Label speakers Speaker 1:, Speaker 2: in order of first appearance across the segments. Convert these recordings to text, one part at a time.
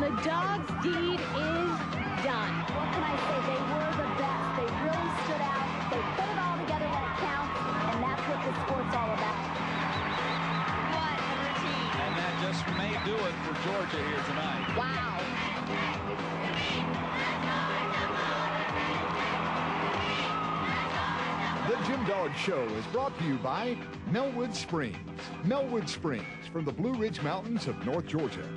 Speaker 1: The dog's deed is done.
Speaker 2: What can I say? They were the best. They really stood out. They put it all together when it counts, and that's what the sport's all about.
Speaker 1: What a routine.
Speaker 3: And that just may do it for Georgia here tonight.
Speaker 1: Wow.
Speaker 4: The Jim Dog Show is brought to you by Melwood Springs. Melwood Springs from the Blue Ridge Mountains of North Georgia.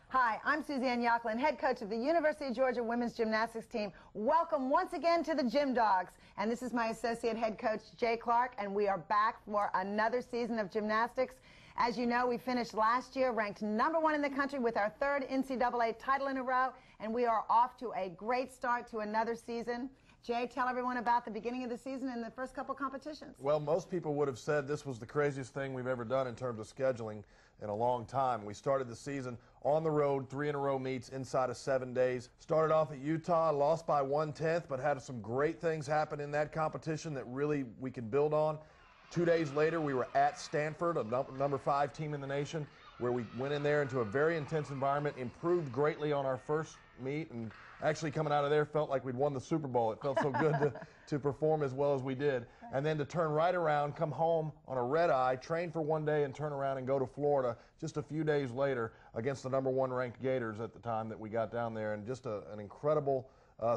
Speaker 5: Hi, I'm Suzanne Yocklin, head coach of the University of Georgia women's gymnastics team. Welcome once again to the Gym Dogs. And this is my associate head coach, Jay Clark, and we are back for another season of gymnastics. As you know, we finished last year ranked #1 in the country with our 3rd NCAA title in a row, and we are off to a great start to another season. Jay, tell everyone about the beginning of the season and the first couple competitions.
Speaker 6: Well, most people would have said this was the craziest thing we've ever done in terms of scheduling in a long time. We started the season on the road, 3-in-a-row meets inside of 7 days. Started off at Utah, lost by 1/10, but had some great things happen in that competition that really we can build on. 2 days later, we were at Stanford, a number 5 team in the nation, where we went in there into a very intense environment, improved greatly on our first meet, and actually coming out of there felt like we'd won the Super Bowl. It felt so good to perform as well as we did. And then to turn right around, come home on a red eye, train for 1 day, and turn around and go to Florida just a few days later against the #1 ranked Gators at the time that we got down there, and just an incredible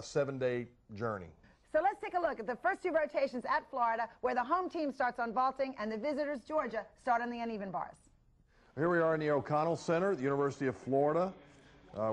Speaker 6: 7-day journey.
Speaker 5: So let's take a look at the first 2 rotations at Florida, where the home team starts on vaulting and the visitors, Georgia, start on the uneven bars.
Speaker 6: Here we are in the O'Connell Center at the University of Florida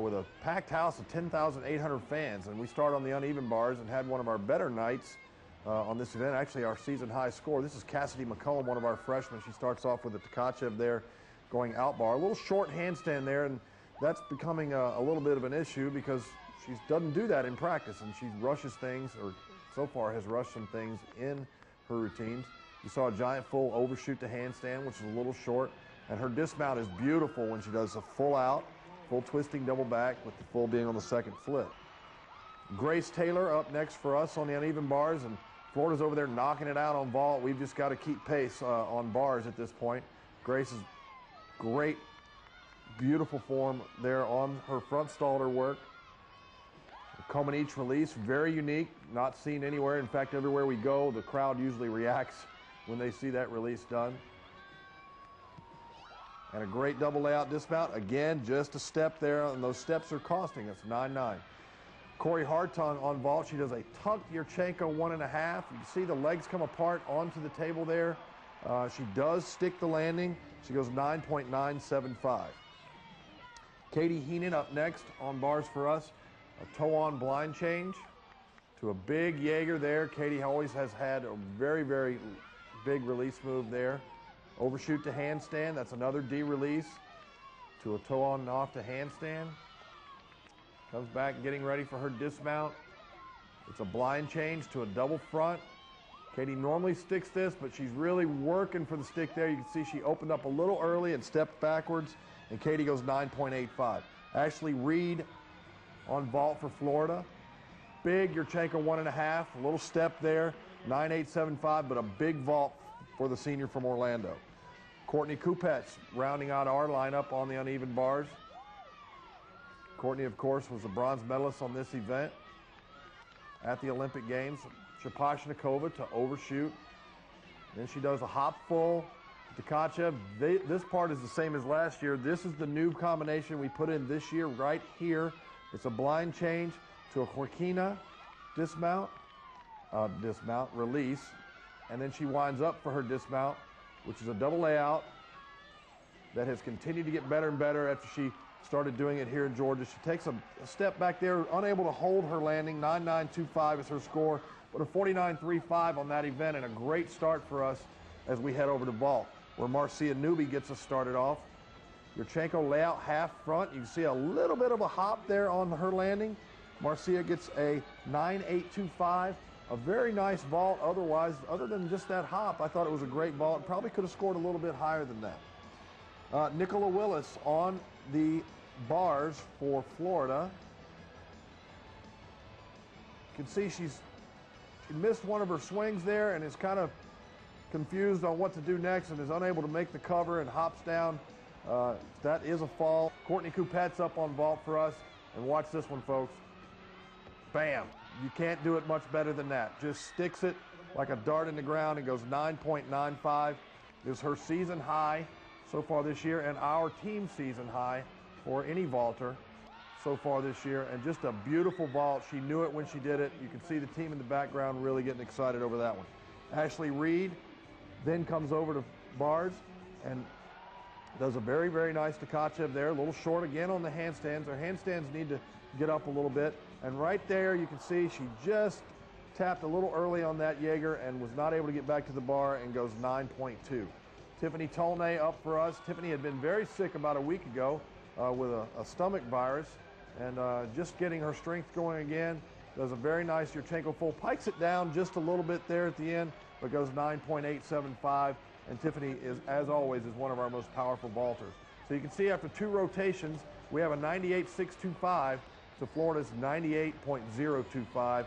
Speaker 6: with a packed house of 10,800 fans. And we start on the uneven bars and had one of our better nights on this event, actually our season high score. This is Cassidy McCollum, one of our freshmen. She starts off with a Tkachev there going out bar. A little short handstand there, and that's becoming a little bit of an issue because she doesn't do that in practice, and she rushes things, or so far has rushed some things in her routines. You saw a giant full overshoot to handstand, which is a little short. And her dismount is beautiful when she does a full out, full twisting double back, with the full being on the second flip. Grace Taylor up next for us on the uneven bars, and Florida's over there knocking it out on vault. We've just got to keep pace on bars at this point. Grace is great, beautiful form there on her front stalder work. Comaneci release, very unique, not seen anywhere. In fact, everywhere we go, the crowd usually reacts when they see that release done. And a great double layout dismount. Again, just a step there, and those steps are costing us 9-9. Corey Hartung on vault. She does a tucked Yurchenko 1.5. You can see the legs come apart onto the table there. She does stick the landing. She goes 9.975. Katie Heenan up next on bars for us. A toe-on blind change to a big Jaeger there. Katie always has had a very, very big release move there. Overshoot to handstand, that's another D release to a toe on and off to handstand. Comes back getting ready for her dismount. It's a blind change to a double front. Katie normally sticks this, but she's really working for the stick there. You can see she opened up a little early and stepped backwards, and Katie goes 9.85. Ashley Reed on vault for Florida. Big Yurchenko 1.5, a little step there, 9.875, but a big vault for the senior from Orlando. Courtney Kupets rounding out our lineup on the uneven bars. Courtney, of course, was a bronze medalist on this event at the Olympic Games. Shaposhnikova to overshoot. Then she does a hop full to Tkachev. This part is the same as last year. This is the new combination we put in this year right here. It's a blind change to a Korkina dismount, release, and then she winds up for her dismount, which is a double layout that has continued to get better and better after she started doing it here in Georgia. She takes a step back there, unable to hold her landing. 9.925 is her score, but a 49.35 on that event, and a great start for us as we head over to vault, where Marcia Newby gets us started off. Yurchenko layout half front. You can see a little bit of a hop there on her landing. Marcia gets a 9.825. A very nice vault otherwise, other than just that hop. I thought it was a great vault. Probably could have scored a little bit higher than that. Nicola Willis on the bars for Florida. You can see she missed one of her swings there and is kind of confused on what to do next and is unable to make the cover and hops down That is a fall. Courtney Coupette's up on vault for us. And watch this one, folks. Bam. You can't do it much better than that. Just sticks it like a dart in the ground and goes 9.95. Is her season high so far this year and our team season high for any vaulter so far this year. And just a beautiful vault. She knew it when she did it. You can see the team in the background really getting excited over that one. Ashley Reed then comes over to bars and does a very, very nice Tkachev there. A little short again on the handstands. Her handstands need to get up a little bit. And right there you can see she just tapped a little early on that Jaeger and was not able to get back to the bar and goes 9.2. Tiffany Tolnay up for us. Tiffany had been very sick about a week ago with a stomach virus and just getting her strength going again. Does a very nice Yurchenko full. Pikes it down just a little bit there at the end, but goes 9.875. And Tiffany, is, as always, is one of our most powerful vaulters. So you can see after 2 rotations, we have a 98.625 to Florida's 98.025.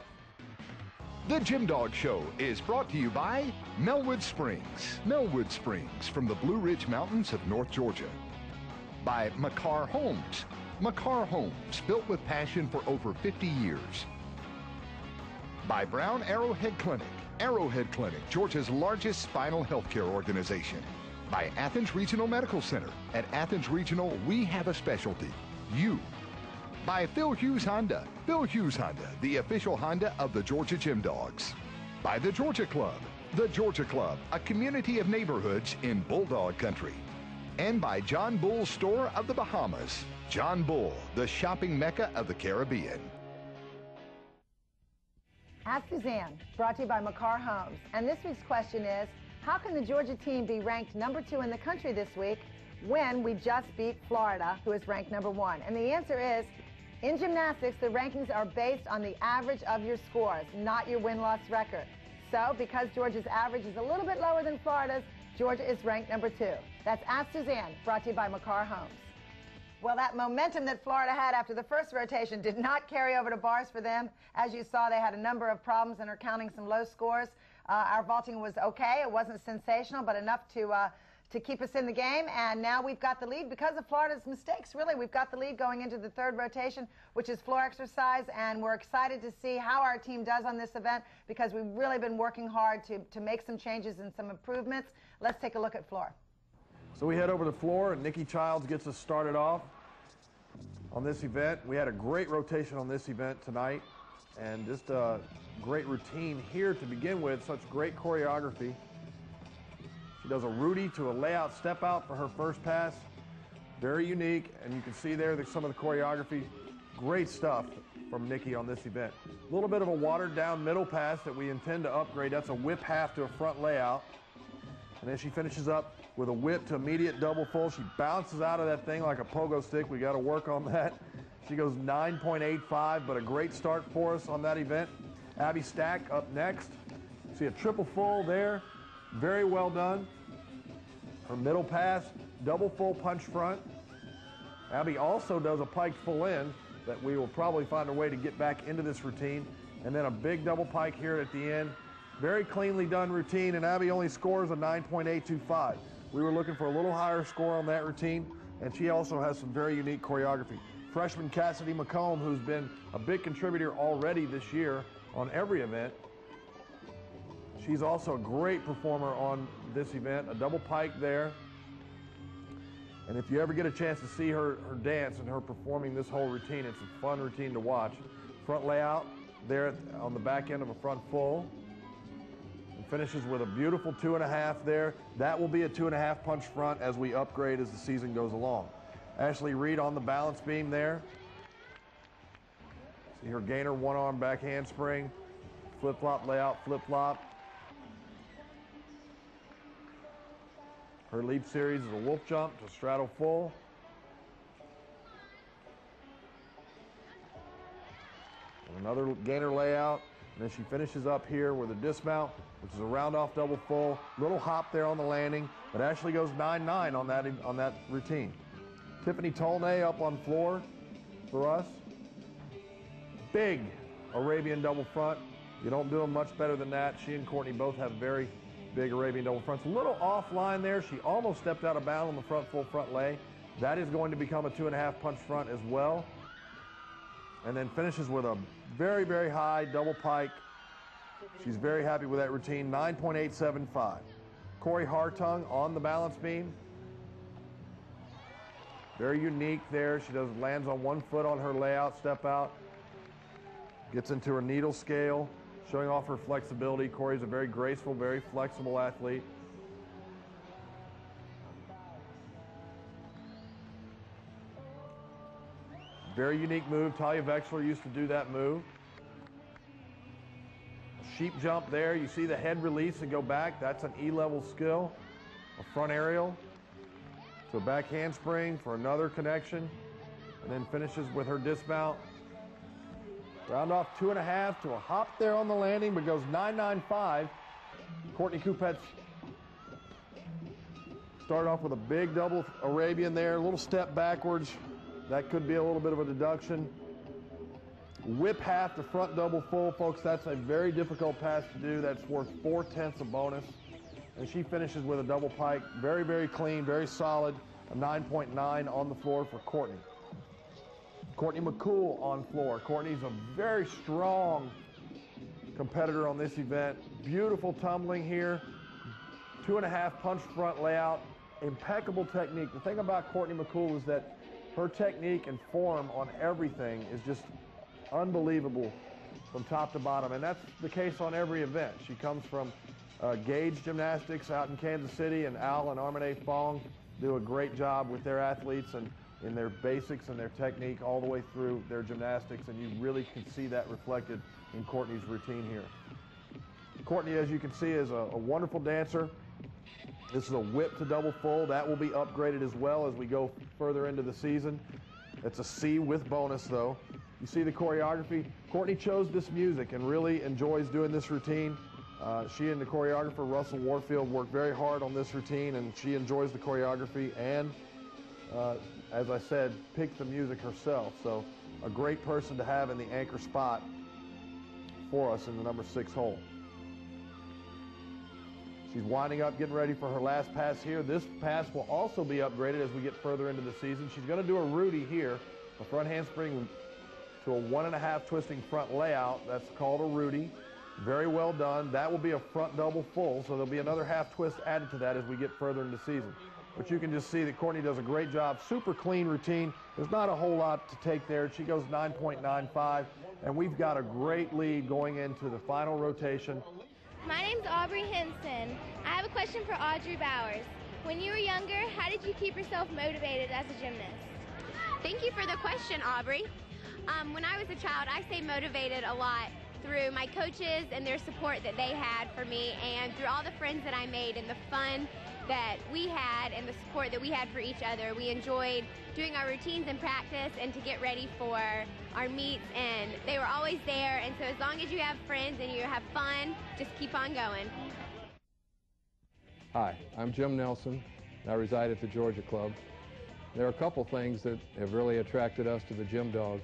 Speaker 4: The Gym Dog Show is brought to you by Melwood Springs. Melwood Springs from the Blue Ridge Mountains of North Georgia. By Makar Homes. Makar Homes, built with passion for over 50 years. By Brown Arrowhead Clinic. Arrowhead Clinic, Georgia's largest spinal healthcare organization. By Athens Regional Medical Center. At Athens Regional, we have a specialty, you. By Phil Hughes Honda. Phil Hughes Honda, the official Honda of the Georgia Gym Dogs. By the Georgia Club. The Georgia Club, a community of neighborhoods in Bulldog Country. And by John Bull's Store of the Bahamas. John Bull, the shopping mecca of the Caribbean.
Speaker 5: Ask Suzanne, brought to you by Makar Homes. And this week's question is, how can the Georgia team be ranked #2 in the country this week when we just beat Florida, who is ranked #1? And the answer is, in gymnastics, the rankings are based on the average of your scores, not your win-loss record. So, because Georgia's average is a little bit lower than Florida's, Georgia is ranked #2. That's Ask Suzanne, brought to you by Makar Homes. Well, that momentum that Florida had after the first rotation did not carry over to bars for them. As you saw, they had a number of problems and are counting some low scores. Our vaulting was okay. It wasn't sensational, but enough to keep us in the game. And now we've got the lead because of Florida's mistakes, really. We've got the lead going into the 3rd rotation, which is floor exercise, and we're excited to see how our team does on this event because we've really been working hard to make some changes and some improvements. Let's take a look at floor.
Speaker 6: So we head over to the floor, and Nikki Childs gets us started off on this event. We had a great rotation on this event tonight, and just a great routine here to begin with. Such great choreography. She does a Rudy to a layout step out for her first pass. Very unique, and you can see there that some of the choreography. Great stuff from Nikki on this event. A little bit of a watered down middle pass that we intend to upgrade. That's a whip half to a front layout. And then she finishes up with a whip to immediate double full. She bounces out of that thing like a pogo stick. We got to work on that. She goes 9.85, but a great start for us on that event. Abby Stack up next. See a triple full there. Very well done. Her middle pass, double full punch front. Abby also does a piked full in that we will probably find a way to get back into this routine. And then a big double pike here at the end. Very cleanly done routine, and Abby only scores a 9.825. We were looking for a little higher score on that routine, and she also has some very unique choreography. Freshman Cassidy McComb, who's been a big contributor already this year on every event. She's also a great performer on this event, a double pike there. And if you ever get a chance to see her dance and her performing this whole routine, it's a fun routine to watch. Front layout there on the back end of a front full. Finishes with a beautiful 2.5 there. That will be a 2.5 punch front as we upgrade as the season goes along. Ashley Reed on the balance beam there. See her gainer, one arm back handspring, flip-flop layout, flip-flop. Her leap series is a wolf jump to straddle full. And another gainer layout. And then she finishes up here with a dismount, which is a round-off double full. Little hop there on the landing, but Ashley goes 9.9 on that routine. Tiffany Tolnay up on floor for us. Big Arabian double front. You don't do them much better than that. She and Courtney both have very big Arabian double fronts. A little offline there. She almost stepped out of bounds on the front full front lay. That is going to become a 2.5 punch front as well. And then finishes with a very, very high double pike. She's very happy with that routine, 9.875. Corey Hartung on the balance beam. Very unique there. She lands on 1 foot on her layout, step out. Gets into her needle scale, showing off her flexibility. Corey's a very graceful, very flexible athlete. Very unique move. Talia Vexler used to do that move. Sheep jump there. You see the head release and go back. That's an E-level skill. A front aerial to a back handspring for another connection. And then finishes with her dismount. Round off 2.5 to a hop there on the landing, but goes 9.95. Courtney Kupets started off with a big double Arabian there, a little step backwards. That could be a little bit of a deduction. Whip half to front double full, folks. That's a very difficult pass to do. That's worth 4/10 a bonus. And she finishes with a double pike. Very, very clean, very solid. A 9.9 on the floor for Courtney. Courtney McCool on floor. Courtney's a very strong competitor on this event. Beautiful tumbling here. 2.5 punch front layout. Impeccable technique. The thing about Courtney McCool is that her technique and form on everything is just unbelievable from top to bottom, and that's the case on every event. She comes from Gage Gymnastics out in Kansas City, and Al and Armene Fong do a great job with their athletes and in their basics and their technique all the way through their gymnastics, and you really can see that reflected in Courtney's routine here. Courtney, as you can see, is a wonderful dancer. This is a whip to double full. That will be upgraded as well as we go further into the season. It's a C with bonus, though. You see the choreography. Courtney chose this music and really enjoys doing this routine. She and the choreographer, Russell Warfield, worked very hard on this routine, and she enjoys the choreography and, as I said, picked the music herself. So a great person to have in the anchor spot for us in the number 6 hole. She's winding up, getting ready for her last pass here. This pass will also be upgraded as we get further into the season. She's going to do a Rudy here, a front handspring to a 1.5 twisting front layout. That's called a Rudy. Very well done. That will be a front double full, so there'll be another half twist added to that as we get further into the season. But you can just see that Courtney does a great job. Super clean routine. There's not a whole lot to take there. She goes 9.95, and we've got a great lead going into the final rotation.
Speaker 7: My name's Aubrey Henson. I have a question for Audrey Bowers. When you were younger, how did you keep yourself motivated as a gymnast?
Speaker 8: Thank you for the question, Aubrey. When I was a child, I stayed motivated a lot through my coaches and their support that they had for me, and through all the friends that I made and the fun that we had and the support that we had for each other. We enjoyed doing our routines in practice and to get ready for our meets, and they were always there. And so as long as you have friends and you have fun, just keep on going.
Speaker 9: Hi, I'm Jim Nelson. I reside at the Georgia Club. There are a couple things that have really attracted us to the Gym Dogs.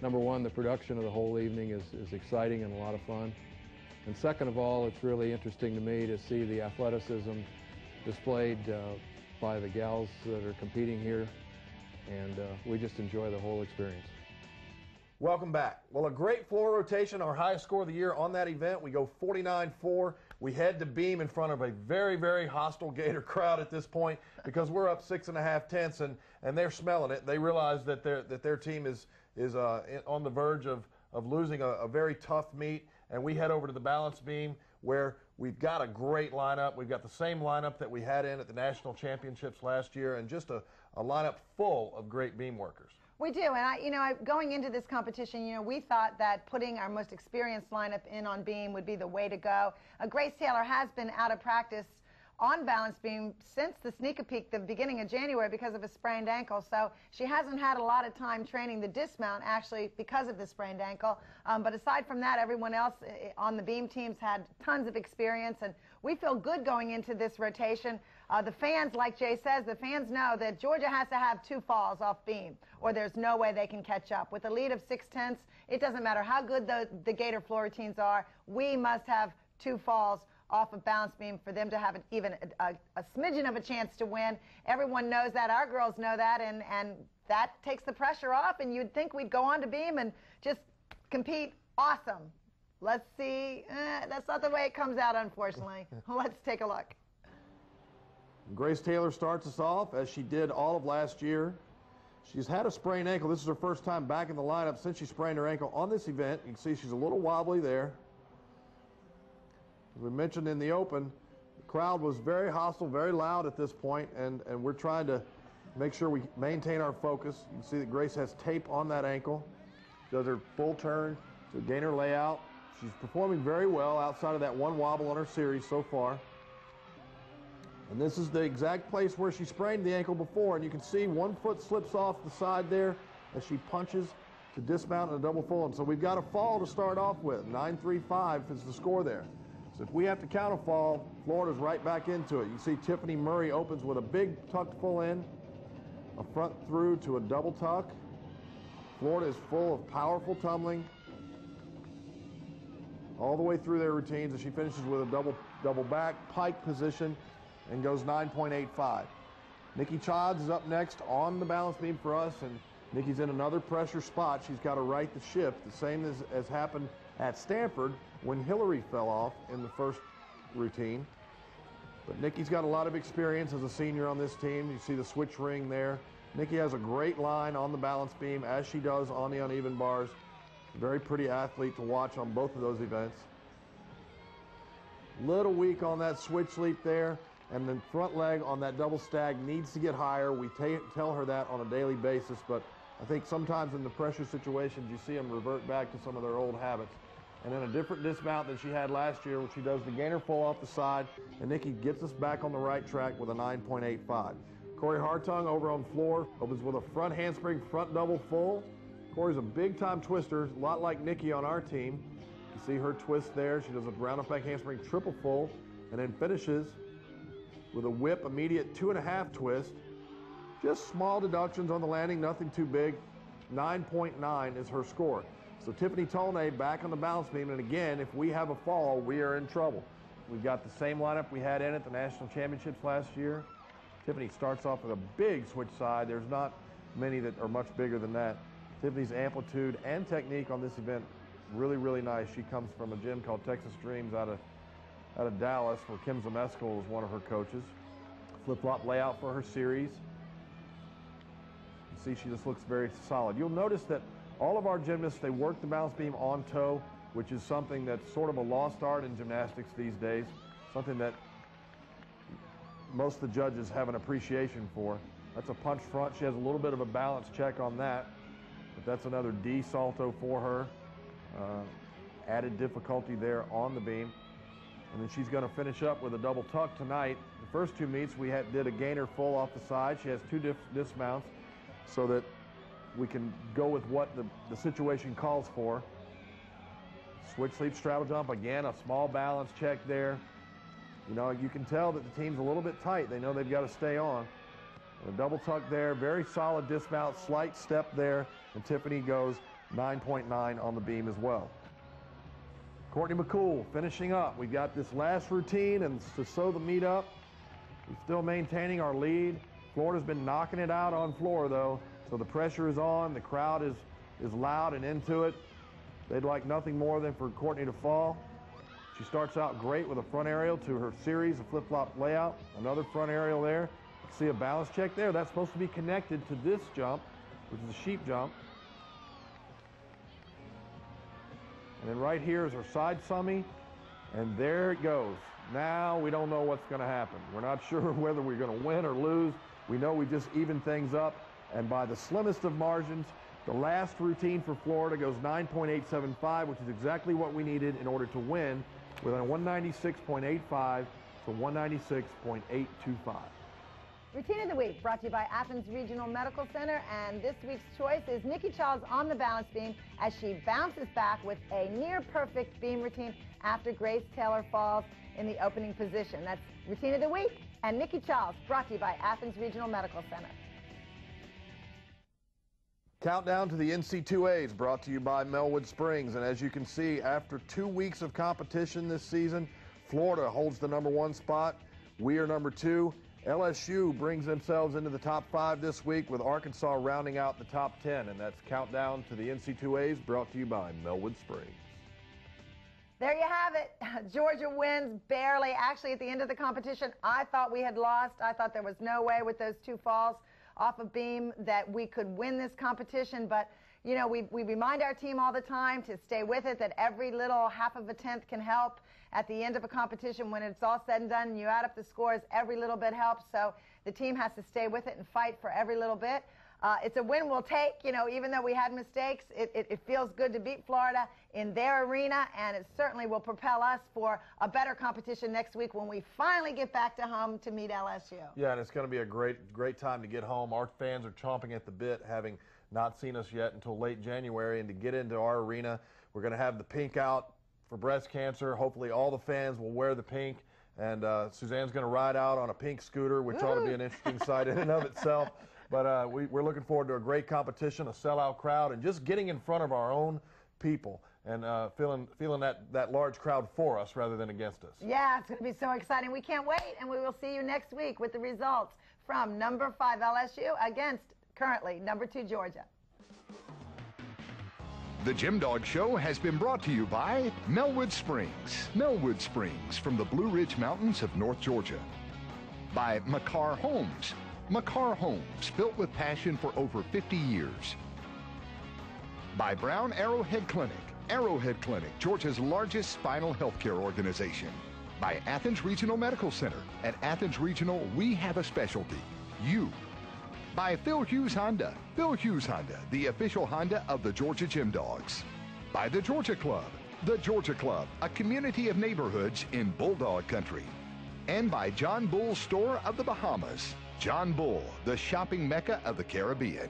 Speaker 9: Number one, the production of the whole evening is exciting and a lot of fun. And second of all, it's really interesting to me to see the athleticism displayed by the gals that are competing here, and we just enjoy the whole experience.
Speaker 6: Welcome back. Well, a great floor rotation, our highest score of the year on that event. We go 49-4. We head to beam in front of a very, very hostile Gator crowd at this point because we're up 6.5 tenths, and they're smelling it. They realize that their team is on the verge of losing a very tough meet, and we head over to the balance beam where we've got a great lineup. We've got the same lineup that we had in at the National Championships last year, and just a lineup full of great beam workers.
Speaker 5: We do, and going into this competition, we thought that putting our most experienced lineup in on beam would be the way to go. Grace Taylor has been out of practice on balance beam since the sneak a peek the beginning of January because of a sprained ankle, so she hasn't had a lot of time training the dismount actually because of the sprained ankle. But aside from that, everyone else on the beam teams had tons of experience, and we feel good going into this rotation. The fans, like Jay says, the fans know that Georgia has to have 2 falls off beam or there's no way they can catch up. With a lead of 6/10, it doesn't matter how good the Gator floor routines are, we must have 2 falls off of balance beam for them to have even a smidgen of a chance to win. Everyone knows that. Our girls know that, and that takes the pressure off, and you'd think we'd go on to beam and just compete. Awesome. Let's see. That's not the way it comes out, unfortunately. Let's take a look.
Speaker 6: Grace Taylor starts us off, as she did all of last year. She's had a sprained ankle. This is her first time back in the lineup since she sprained her ankle on this event. You can see she's a little wobbly there. As we mentioned in the open, the crowd was very hostile, very loud at this point, and we're trying to make sure we maintain our focus. You can see that Grace has tape on that ankle. Does her full turn to gain her layout. She's performing very well outside of that one wobble on her series so far. And this is the exact place where she sprained the ankle before, and you can see one foot slips off the side there as she punches to dismount in a double full. And so we've got a fall to start off with. 9.35 is the score there. So if we have to count a fall, Florida's right back into it. You see Tiffany Murray opens with a big tucked full in, a front through to a double tuck. Florida is full of powerful tumbling all the way through their routines, as she finishes with a double back pike position and goes 9.85. Nikki Childs is up next on the balance beam for us, and Nikki's in another pressure spot. She's got to right the ship, the same as happened at Stanford when Hillary fell off in the first routine. But Nikki's got a lot of experience as a senior on this team. You see the switch ring there. Nikki has a great line on the balance beam, as she does on the uneven bars. Very pretty athlete to watch on both of those events. Little weak on that switch leap there, and the front leg on that double stag needs to get higher. We tell her that on a daily basis, but I think sometimes in the pressure situations you see them revert back to some of their old habits. And then a different dismount than she had last year, when she does the gainer full off the side, and Nikki gets us back on the right track with a 9.85. Corey Hartung over on floor opens with a front handspring, front double full. Corey's a big-time twister, a lot like Nikki on our team. You see her twist there. She does a round up back handspring triple full, and then finishes with a whip immediate 2.5 twist. Just small deductions on the landing, nothing too big. 9.9 is her score. So Tiffany Tolnay back on the balance beam, and again, if we have a fall, we are in trouble. We've got the same lineup we had in at the National Championships last year. Tiffany starts off with a big switch side. There's not many that are much bigger than that. Tiffany's amplitude and technique on this event, really, really nice. She comes from a gym called Texas Dreams out of Dallas, where Kim Zameskel is one of her coaches. Flip-flop layout for her series. You see she just looks very solid. You'll notice that all of our gymnasts, they work the balance beam on toe, which is something that's sort of a lost art in gymnastics these days, something that most of the judges have an appreciation for. That's a punch front. She has a little bit of a balance check on that, but that's another D salto for her. Added difficulty there on the beam. And then she's going to finish up with a double tuck tonight. The first two meets we did a gainer full off the side. She has two dismounts so that we can go with what the situation calls for. Switch sleep straddle jump, again, a small balance check there. You know, you can tell that the team's a little bit tight. They know they've got to stay on. And a double tuck there, very solid dismount, slight step there, and Tiffany goes 9.9 on the beam as well. Courtney McCool finishing up. We've got this last routine, and to sew the meet up, we're still maintaining our lead. Florida's been knocking it out on floor, though, so the pressure is on. The crowd is loud and into it. They'd like nothing more than for Courtney to fall. She starts out great with a front aerial to her series, a flip-flop layout, another front aerial there. See a balance check there. That's supposed to be connected to this jump, which is a sheep jump. And then right here is her side summy, and there it goes. Now we don't know what's going to happen. We're not sure whether we're going to win or lose. We know we just evened things up, and by the slimmest of margins, the last routine for Florida goes 9.875, which is exactly what we needed in order to win, with a 196.85 to 196.825.
Speaker 5: Routine of the week brought to you by Athens Regional Medical Center, and this week's choice is Nikki Childs on the balance beam as she bounces back with a near-perfect beam routine after Grace Taylor falls in the opening position. That's Routine of the week and Nikki Childs, brought to you by Athens Regional Medical Center.
Speaker 6: Countdown to the NC2As brought to you by Melwood Springs, and as you can see, after 2 weeks of competition this season, Florida holds the #1 spot. We are #2. LSU brings themselves into the top 5 this week with Arkansas rounding out the top 10. And that's Countdown to the NC2As brought to you by Melwood Springs.
Speaker 5: There you have it. Georgia wins barely. Actually, at the end of the competition, I thought we had lost. I thought there was no way with those 2 falls off of Beam that we could win this competition. But, you know, we remind our team all the time to stay with it, that every little half of a tenth can help. At the end of a competition, when it's all said and done and you add up the scores, every little bit helps. So the team has to stay with it and fight for every little bit. It's a win we'll take, you know, even though we had mistakes. It feels good to beat Florida in their arena, and it certainly will propel us for a better competition next week when we finally get back to home to meet LSU.
Speaker 6: Yeah, and it's going to be a great time to get home. Our fans are chomping at the bit, having not seen us yet until late January, and to get into our arena. We're going to have the pink out for breast cancer. Hopefully all the fans will wear the pink, and Suzanne's going to ride out on a pink scooter, which ought to be an interesting sight in and of itself. But we're looking forward to a great competition, a sellout crowd, and just getting in front of our own people and feeling that large crowd for us rather than against us.
Speaker 5: Yeah, it's going to be so exciting. We can't wait, and we will see you next week with the results from #5 LSU against currently #2 Georgia.
Speaker 4: The Jim Dog Show has been brought to you by Melwood Springs. Melwood Springs from the Blue Ridge Mountains of North Georgia. By Makar Homes. Makar Homes, built with passion for over 50 years. By Brown Arrowhead Clinic. Arrowhead Clinic, Georgia's largest spinal healthcare organization. By Athens Regional Medical Center. At Athens Regional, we have a specialty. You. By Phil Hughes Honda. Phil Hughes Honda, the official Honda of the Georgia Jim Dogs. By the Georgia Club. The Georgia Club, a community of neighborhoods in Bulldog Country. And by John Bull's Store of the Bahamas. John Bull, the shopping mecca of the Caribbean.